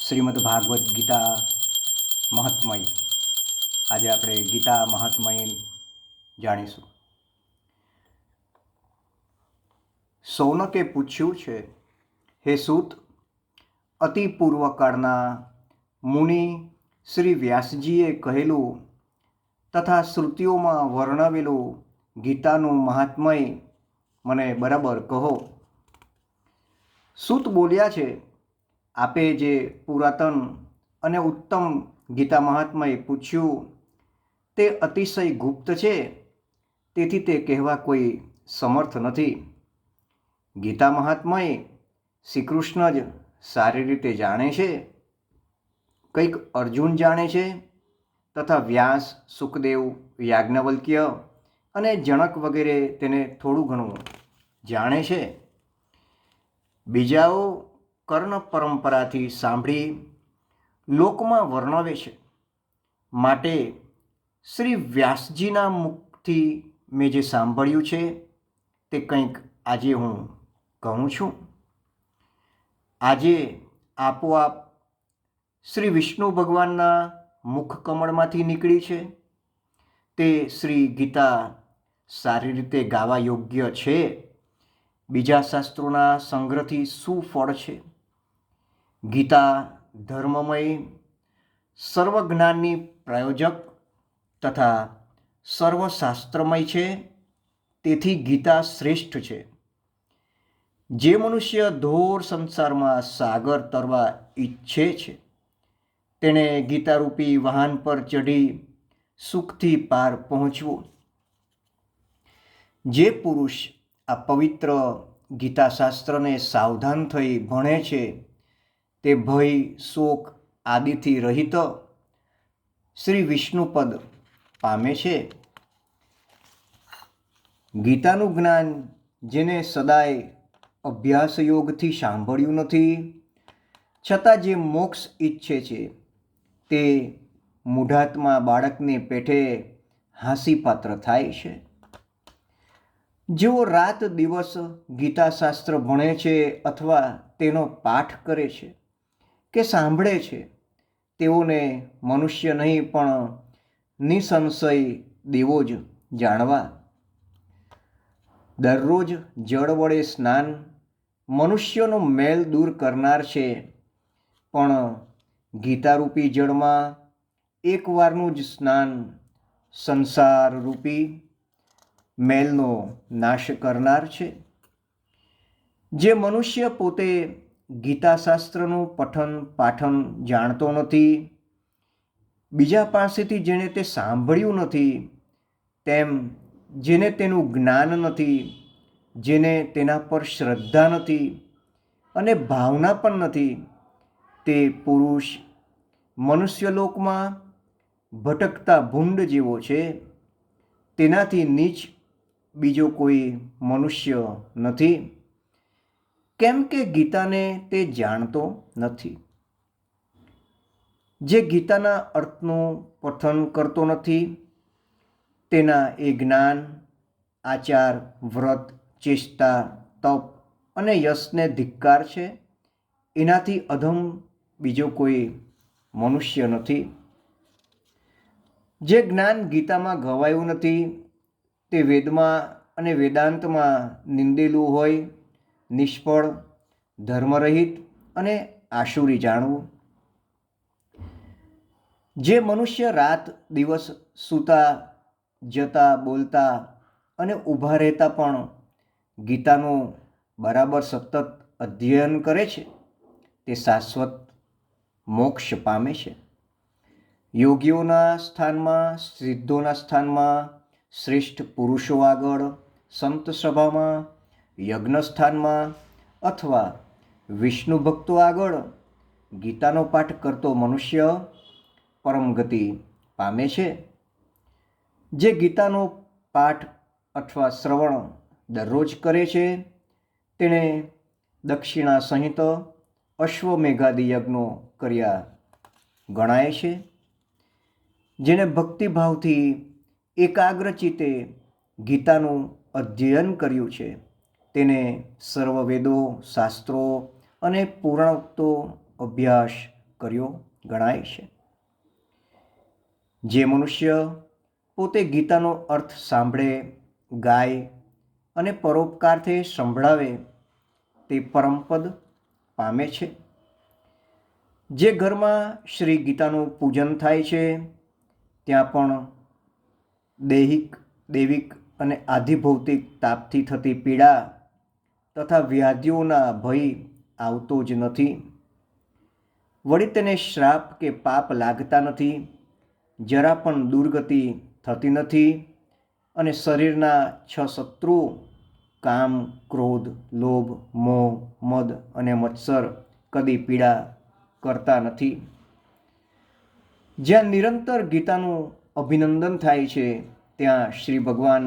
શ્રીમદ ભાગવદ્ ગીતા મહાત્મય. આજે આપણે ગીતા મહાત્મય જાણીશું. સૌનકે પૂછ્યું છે, હે સૂત, અતિ પૂર્વકાળના મુનિ શ્રી વ્યાસજીએ કહેલું તથા શ્રુતિઓમાં વર્ણવેલું ગીતાનું મહાત્મય મને બરાબર કહો. સૂત બોલ્યા છે, આપે જે પુરાતન અને ઉત્તમ ગીતા મહાત્મય પૂછ્યું તે અતિશય ગુપ્ત છે, તેથી તે કહેવા કોઈ સમર્થ નથી. ગીતા મહાત્મય શ્રી કૃષ્ણ જ સારી રીતે જાણે છે, કંઈક અર્જુન જાણે છે તથા વ્યાસ, સુખદેવ, યાજ્ઞવલ્ક્ય અને જનક વગેરે તેને થોડું ઘણું જાણે છે. બીજાઓ કર્ણ પરંપરાથી સાંભળી લોકમાં વર્ણવે છે, માટે શ્રી વ્યાસજીના મુખથી મેં જે સાંભળ્યું છે તે કંઈક આજે હું કહું છું. આજે આપોઆપ શ્રી વિષ્ણુ ભગવાનના મુખ કમળમાંથી નીકળી છે. તે શ્રી ગીતા સારી રીતે ગાવા યોગ્ય છે. બીજા શાસ્ત્રોના સંગ્રહથી શું ફળ છે? ગીતા ધર્મમય, સર્વજ્ઞાનની પ્રયોજક તથા સર્વશાસ્ત્રમય છે. તેથી ગીતા શ્રેષ્ઠ છે. જે મનુષ્ય ઘોર સંસારમાં સાગર તરવા ઈચ્છે છે, તેણે ગીતારૂપી વાહન પર ચઢી સુખથી પાર પહોંચવું. જે પુરુષ આ પવિત્ર ગીતાશાસ્ત્રને સાવધાન થઈ ભણે છે, તે ભય, શોક આદિથી રહિત શ્રી વિષ્ણુપદ પામે છે. ગીતાનું જ્ઞાન જેને સદાય અભ્યાસ યોગથી સાંભળ્યું નથી, છતાં જે મોક્ષ ઈચ્છે છે, તે મૂઢાત્મા બાળકને પેઠે હાસ્યપાત્ર થાય છે. જેઓ રાત દિવસ ગીતાશાસ્ત્ર ભણે છે અથવા તેનો પાઠ કરે છે કે સાંભળે છે, તેઓને મનુષ્ય નહીં પણ નિસંશય દેવો જ જાણવા. દરરોજ જળ વડે સ્નાન મનુષ્યનો મેલ દૂર કરનાર છે, પણ ગીતારૂપી જળમાં એકવારનું જ સ્નાન સંસારરૂપી મેલનો નાશ કરનાર છે. જે મનુષ્ય પોતે ગીતાશાસ્ત્રનું પઠન પાઠન જાણતો નથી, બીજા પાસેથી જેણે તે સાંભળ્યું નથી, તેમ જેને તેનું જ્ઞાન નથી, જેને તેના પર શ્રદ્ધા નથી અને ભાવના પણ નથી, તે પુરુષ મનુષ્યલોકમાં ભટકતા ભૂંડ જેવો છે. તેનાથી નીચ બીજો કોઈ મનુષ્ય નથી, કેમ કે ગીતાને તે જાણતો નથી. જે ગીતાના અર્થનું પઠન કરતો નથી, તેના એ જ્ઞાન, આચાર, વ્રત, ચેષ્ટા, તપ અને યશને ધિક્કાર છે. એનાથી અધમ બીજો કોઈ મનુષ્ય નથી. જે જ્ઞાન ગીતામાં ગવાયું નથી, તે વેદમાં અને વેદાંતમાં નિંદેલું હોય, નિષ્ફળ, ધર્મરહિત અને આસુરી જાણવું. જે મનુષ્ય રાત દિવસ સૂતા, જતા, બોલતા અને ઊભા રહેતા પણ ગીતાનું બરાબર સતત અધ્યયન કરે છે, તે શાશ્વત મોક્ષ પામે છે. યોગીઓના સ્થાનમાં, સિદ્ધોના સ્થાનમાં, શ્રેષ્ઠ પુરુષો આગળ, સંત સભામાં, યજ્ઞ સ્થાનમાં અથવા વિષ્ણુ ભક્તો આગળ ગીતાનો પાઠ કરતો મનુષ્ય પરમ ગતિ પામે છે. જે ગીતાનો પાઠ અથવા શ્રવણ દરરોજ કરે છે, તેણે દક્ષિણા સહિત અશ્વમેઘાદિ યજ્ઞો કર્યા ગણાય છે. જેણે ભક્તિભાવથી એકાગ્રચિત્તે ગીતાનું અધ્યયન કર્યું છે, તેને સર્વ વેદો, શાસ્ત્રો અને પુરાણોક્તો અભ્યાસ કર્યો ગણાય છે. જે મનુષ્ય પોતે ગીતાનો અર્થ સાંભળે, ગાય અને પરોપકારથી સંભળાવે તે પરમપદ પામે છે. જે ઘરમાં શ્રી ગીતાનું પૂજન થાય છે ત્યાં પણ દૈવિક અને આધિભૌતિક તાપથી થતી પીડા તથા વ્યાધિઓના ભય આવતો જ નથી. વળી તેને શ્રાપ કે પાપ લાગતા નથી, જરા પણ દુર્ગતિ થતી નથી અને શરીરના 6 શત્રુઓ કામ, ક્રોધ, લોભ, મોહ, મદ અને મત્સર કદી પીડા કરતા નથી. જ્યાં નિરંતર ગીતાનું અભિનંદન થાય છે ત્યાં શ્રી ભગવાન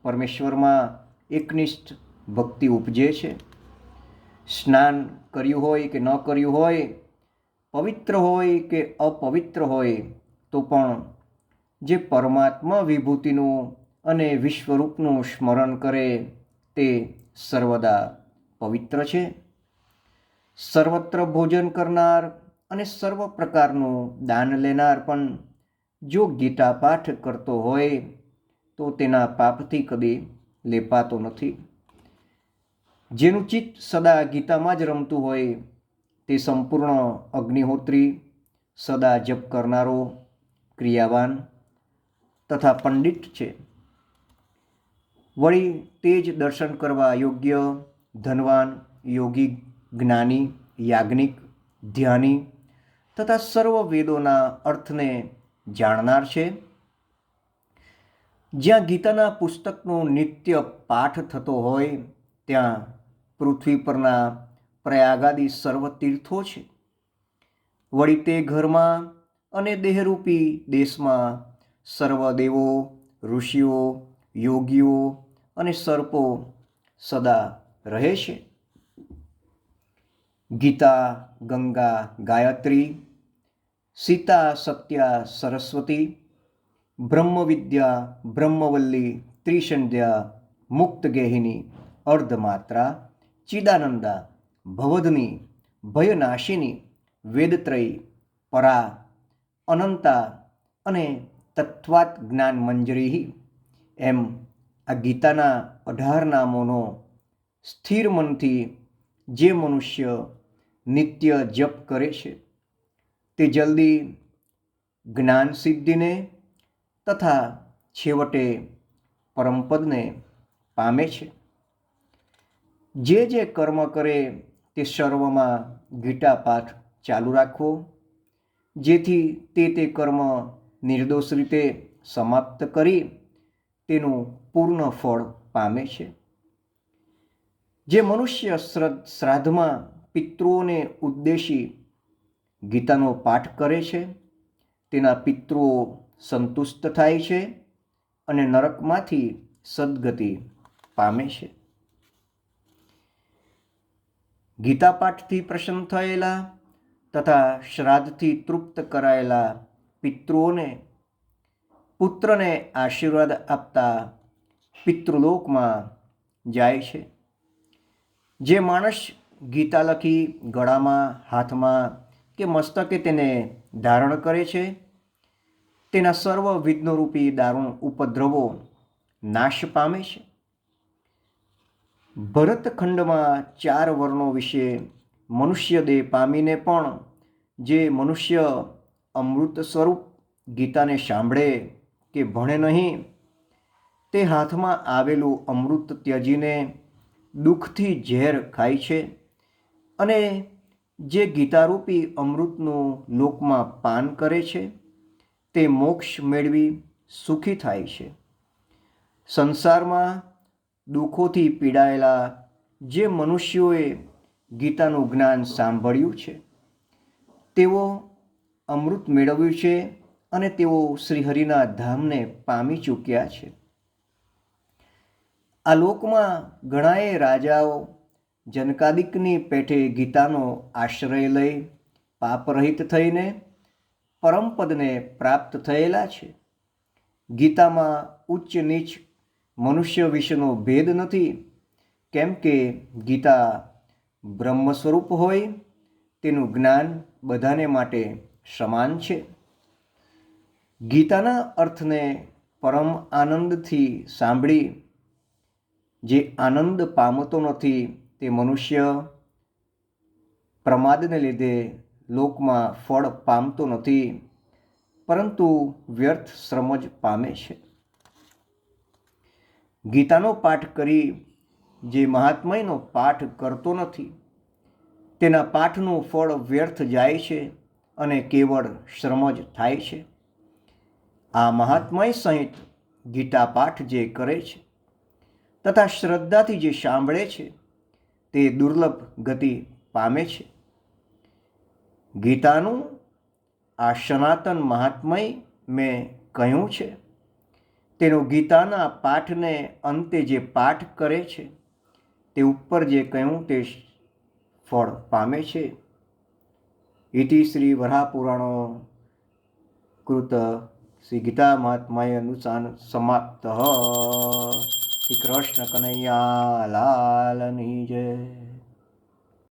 પરમેશ્વરમાં એકનિષ્ઠ ભક્તિ ઉપજે છે. સ્નાન કર્યું હોય કે ન કર્યું હોય, પવિત્ર હોય કે અપવિત્ર હોય, તો પણ જે પરમાત્મા વિભૂતિનું અને વિશ્વરૂપનું સ્મરણ કરે તે સર્વદા પવિત્ર છે. સર્વત્ર ભોજન કરનાર અને સર્વ પ્રકારનું દાન લેનાર પણ જો ગીતા પાઠ કરતો હોય તો તેના પાપથી કદી લેપાતો નથી. જેનું ચિત્ત સદા ગીતામાં જ રમતું હોય તે સંપૂર્ણ અગ્નિહોત્રી, સદા જપ કરનારો, ક્રિયાવાન તથા પંડિત છે. વળી તે જ દર્શન કરવા યોગ્ય, ધનવાન, યોગી, જ્ઞાની, યાજ્ઞિક, ધ્યાની તથા સર્વ વેદોના અર્થને જાણનાર છે. જ્યાં ગીતાના પુસ્તકનો નિત્ય પાઠ થતો હોય ત્યાં પૃથ્વી પરના પ્રયાગાદી સર્વ તીર્થો છે. વળી તે ઘરમાં અને દેહરૂપી દેશમાં સર્વ દેવો, ઋષિઓ, યોગીઓ અને સર્પો સદા રહે છે. ગીતા, ગંગા, ગાયત્રી, સીતા, સત્યા, સરસ્વતી, બ્રહ્મવિદ્યા, બ્રહ્મવલ્લી, ત્રિસંધ્યા, મુક્તગેહિની, અર્ધમાત્રા, ચિદાનંદા, ભવધની, ભયનાશિની, વેદત્રયી, પરા, અનંતા અને તત્વાત જ્ઞાન મંજરી એમ આ ગીતાના 18 નામોનો સ્થિર મનથી જે મનુષ્ય નિત્ય જપ કરે છે તે જલ્દી જ્ઞાન સિદ્ધિને તથા છેવટે પરમપદને પામે છે. જે કર્મ કરે તે સર્વમાં ગીતા પાઠ ચાલુ રાખવો, જેથી તે કર્મ નિર્દોષ રીતે સમાપ્ત કરી તેનું પૂર્ણ ફળ પામે છે. જે મનુષ્ય શ્રાદ્ધમાં પિતૃઓને ઉદ્દેશી ગીતાનો પાઠ કરે છે તેના પિતૃઓ સંતુષ્ટ થાય છે અને નરકમાંથી સદ્ગતિ પામે છે. ગીતા પાઠથી પ્રસન્ન થયેલા તથા શ્રાદ્ધથી તૃપ્ત કરાયેલા પિતૃઓને પુત્રને આશીર્વાદ આપતા પિતૃલોકમાં જાય છે. જે માણસ ગીતા લખી ગળામાં, હાથમાં કે મસ્તકે તેને ધારણ કરે છે તેના સર્વ વિઘ્નરૂપી દારૂણ ઉપદ્રવો નાશ પામે છે. ભરતખંડમાં 4 વર્ણો વિશે મનુષ્ય દેહ પામીને પણ જે મનુષ્ય અમૃત સ્વરૂપ ગીતાને સાંભળે કે ભણે નહીં, તે હાથમાં આવેલું અમૃત ત્યજીને દુઃખથી ઝેર ખાય છે અને જે ગીતારૂપી અમૃતનું લોકમાં પાન કરે છે તે મોક્ષ મેળવી સુખી થાય છે. સંસારમાં દુઃખોથી પીડાયેલા જે મનુષ્યોએ ગીતાનું જ્ઞાન સાંભળ્યું છે તેઓ અમૃત મેળવ્યું છે અને તેઓ શ્રીહરિના ધામને પામી ચૂક્યા છે. આ લોકમાં ઘણાએ રાજાઓ જનકાદિકની પેઠે ગીતાનો આશ્રય લઈ પાપરહિત થઈને પરમપદને પ્રાપ્ત થયેલા છે. ગીતામાં ઉચ્ચ નીચ મનુષ્ય વિશેનો ભેદ નથી, કેમ કે ગીતા બ્રહ્મ સ્વરૂપ હોય તેનું જ્ઞાન બધાને માટે સમાન છે. ગીતાના અર્થને પરમ આનંદથી સાંભળી જે આનંદ પામતો નથી તે મનુષ્ય પ્રમાદને લીધે લોકમાં ફળ પામતો નથી, પરંતુ વ્યર્થ શ્રમ જ પામે છે. ગીતાનો પાઠ કરી જે મહાત્મયનો પાઠ કરતો નથી તેના પાઠનું ફળ વ્યર્થ જાય છે અને કેવળ શ્રમ જ થાય છે. આ મહાત્મય સહિત ગીતા પાઠ જે કરે છે તથા શ્રદ્ધાથી જે સાંભળે છે તે દુર્લભ ગતિ પામે છે. ગીતાનું આ સનાતન મહાત્મય મેં કહ્યું છે તેનો ગીતાના પાઠને અંતે જે પાઠ કરે છે તે ઉપર જે કહ્યું તે ફળ પામે છે. ઇતિ શ્રી વરાહપુરાણો કૃત શ્રી ગીતા મહાત્મ્ય અનુસાર સમાપ્ત. શ્રી કૃષ્ણ કનૈયા લાલની જય.